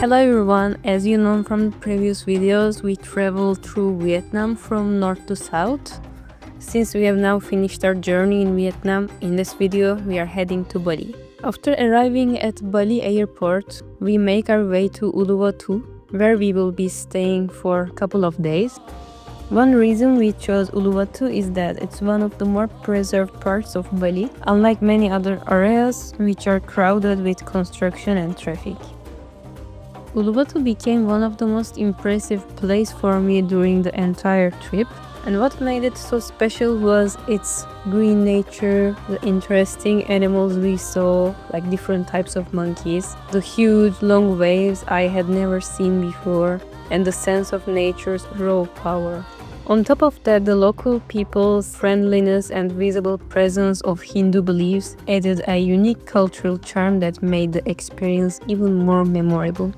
Hello everyone, as you know from the previous videos, we traveled through Vietnam from north to south. Since we have now finished our journey in Vietnam, in this video we are heading to Bali. After arriving at Bali airport, we make our way to Uluwatu, where we will be staying for a couple of days. One reason we chose Uluwatu is that it's one of the more preserved parts of Bali, unlike many other areas which are crowded with construction and traffic. Uluwatu became one of the most impressive places for me during the entire trip, and what made it so special was its green nature, the interesting animals we saw, like different types of monkeys, the huge long waves I had never seen before, and the sense of nature's raw power. On top of that, the local people's friendliness and visible presence of Hindu beliefs added a unique cultural charm that made the experience even more memorable.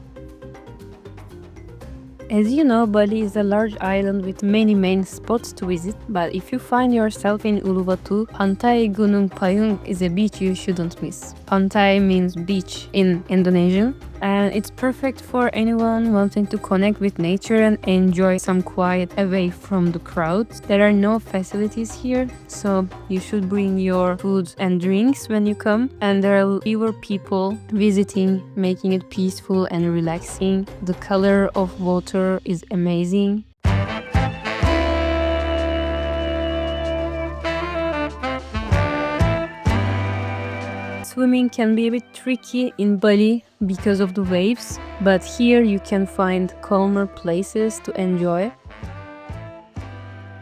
As you know, Bali is a large island with many main spots to visit, but if you find yourself in Uluwatu, Pantai Gunung Payung is a beach you shouldn't miss. Pantai means beach in Indonesian, and it's perfect for anyone wanting to connect with nature and enjoy some quiet away from the crowds. There are no facilities here, so you should bring your food and drinks when you come, and there are fewer people visiting, making it peaceful and relaxing. The color of water is amazing. Swimming can be a bit tricky in Bali because of the waves, but here you can find calmer places to enjoy.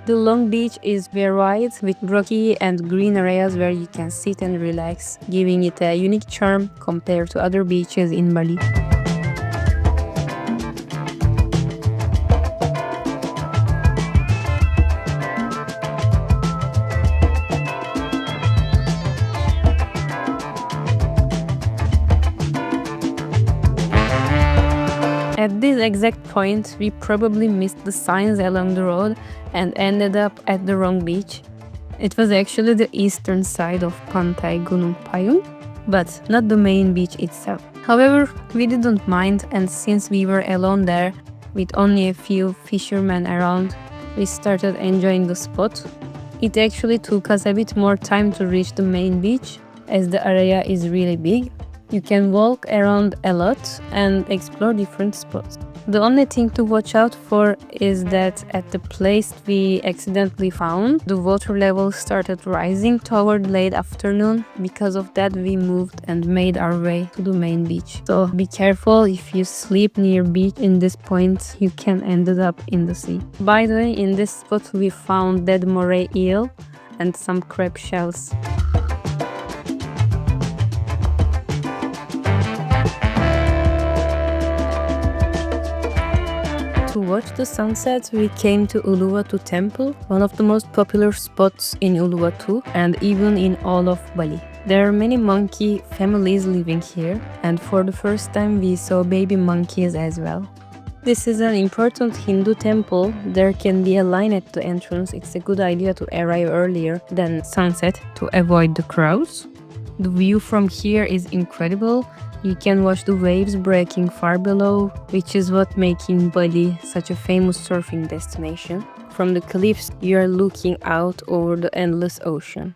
The long beach is very wide with rocky and green areas where you can sit and relax, giving it a unique charm compared to other beaches in Bali. At this exact point, we probably missed the signs along the road and ended up at the wrong beach. It was actually the eastern side of Pantai Gunung Payung, but not the main beach itself. However, we didn't mind, and since we were alone there, with only a few fishermen around, we started enjoying the spot. It actually took us a bit more time to reach the main beach, as the area is really big. You can walk around a lot and explore different spots. The only thing to watch out for is that at the place we accidentally found, the water level started rising toward late afternoon. Because of that, we moved and made our way to the main beach. So be careful, if you sleep near beach in this point, you can end up in the sea. By the way, in this spot we found dead moray eel and some crab shells. To watch the sunset, we came to Uluwatu Temple, one of the most popular spots in Uluwatu and even in all of Bali. There are many monkey families living here, and for the first time we saw baby monkeys as well. This is an important Hindu temple. There can be a line at the entrance. It's a good idea to arrive earlier than sunset to avoid the crowds. The view from here is incredible. You can watch the waves breaking far below, which is what making Bali such a famous surfing destination. From the cliffs, you are looking out over the endless ocean.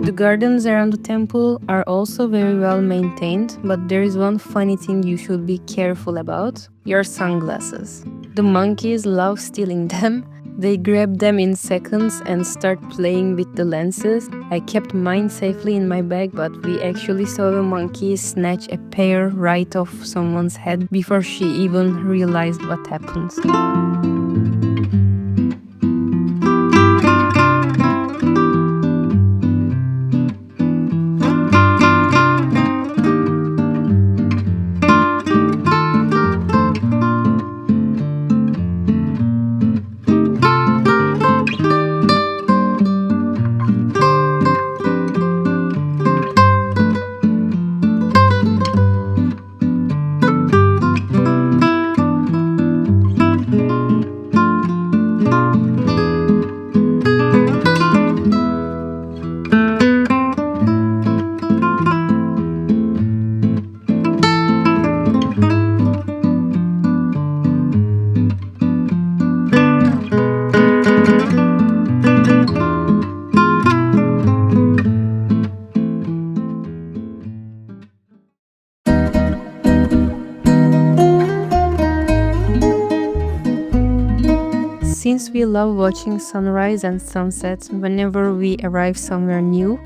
The gardens around the temple are also very well maintained, but there is one funny thing you should be careful about: your sunglasses. The monkeys love stealing them. They grab them in seconds and start playing with the lenses. I kept mine safely in my bag, but we actually saw a monkey snatch a pair right off someone's head before she even realized what happened. we love watching sunrise and sunsets whenever we arrive somewhere new,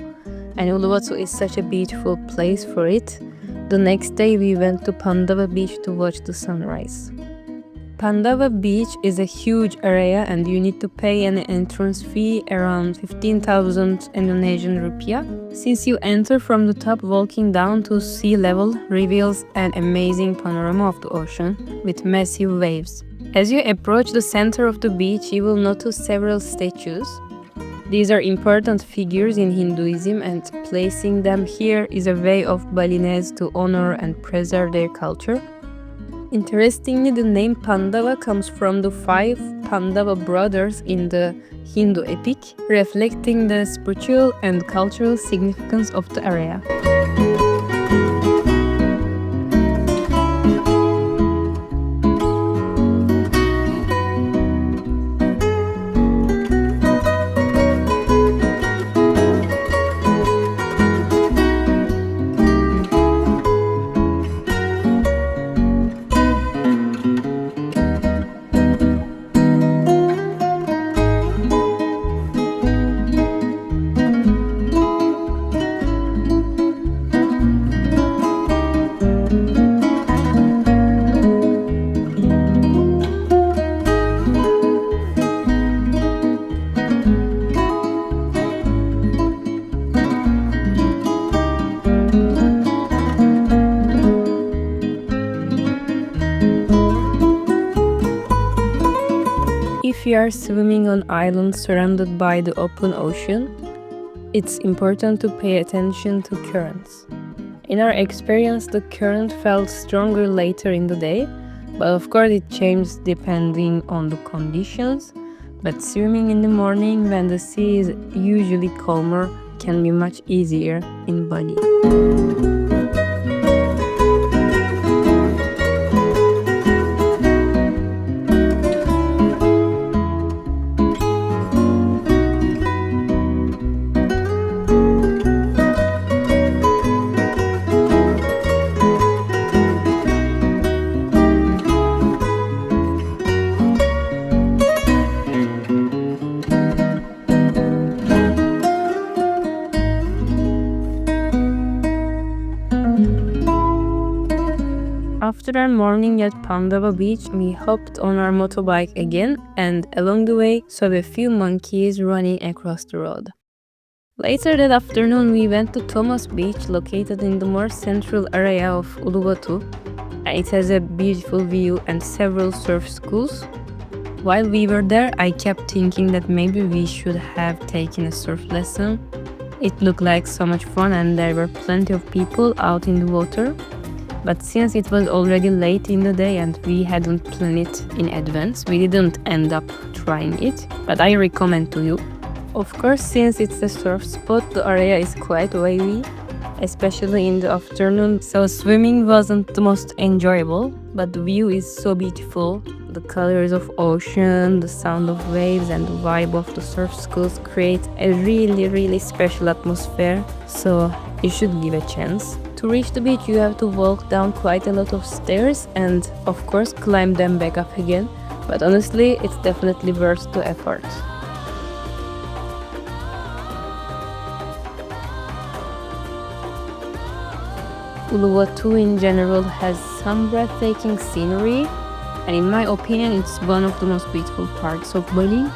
and Uluwatu is such a beautiful place for it. The next day we went to Pandawa beach to watch the sunrise. Pandawa beach is a huge area and you need to pay an entrance fee around 15,000 Indonesian rupiah. Since you enter from the top, walking down to sea level reveals an amazing panorama of the ocean with massive waves. As you approach the center of the beach, you will notice several statues. These are important figures in Hinduism, and placing them here is a way of Balinese to honor and preserve their culture. Interestingly, the name Pandawa comes from the 5 Pandawa brothers in the Hindu epic, reflecting the spiritual and cultural significance of the area. If you are swimming on islands surrounded by the open ocean, it's important to pay attention to currents. In our experience, the current felt stronger later in the day, but of course it changes depending on the conditions. But swimming in the morning when the sea is usually calmer can be much easier in Bali. After our morning at Pandawa beach, we hopped on our motorbike again and along the way saw a few monkeys running across the road. Later that afternoon, we went to Thomas Beach, located in the more central area of Uluwatu. It has a beautiful view and several surf schools. While we were there, I kept thinking that maybe we should have taken a surf lesson. It looked like so much fun and there were plenty of people out in the water. But since it was already late in the day and we hadn't planned it in advance, we didn't end up trying it. But I recommend to you. Of course, since it's a surf spot, the area is quite wavy, especially in the afternoon, so swimming wasn't the most enjoyable, but the view is so beautiful. The colors of ocean, the sound of waves and the vibe of the surf schools create a really special atmosphere, so you should give a chance. To reach the beach, you have to walk down quite a lot of stairs and of course climb them back up again, but honestly, it's definitely worth the effort. Uluwatu in general has some breathtaking scenery, and in my opinion it's one of the most beautiful parts of Bali.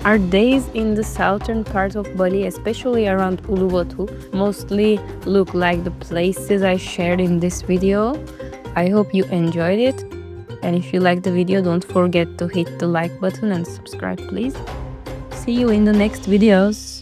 Our days in the southern part of Bali, especially around Uluwatu, mostly look like the places I shared in this video. I hope you enjoyed it, and if you liked the video, don't forget to hit the like button and subscribe please. See you in the next videos.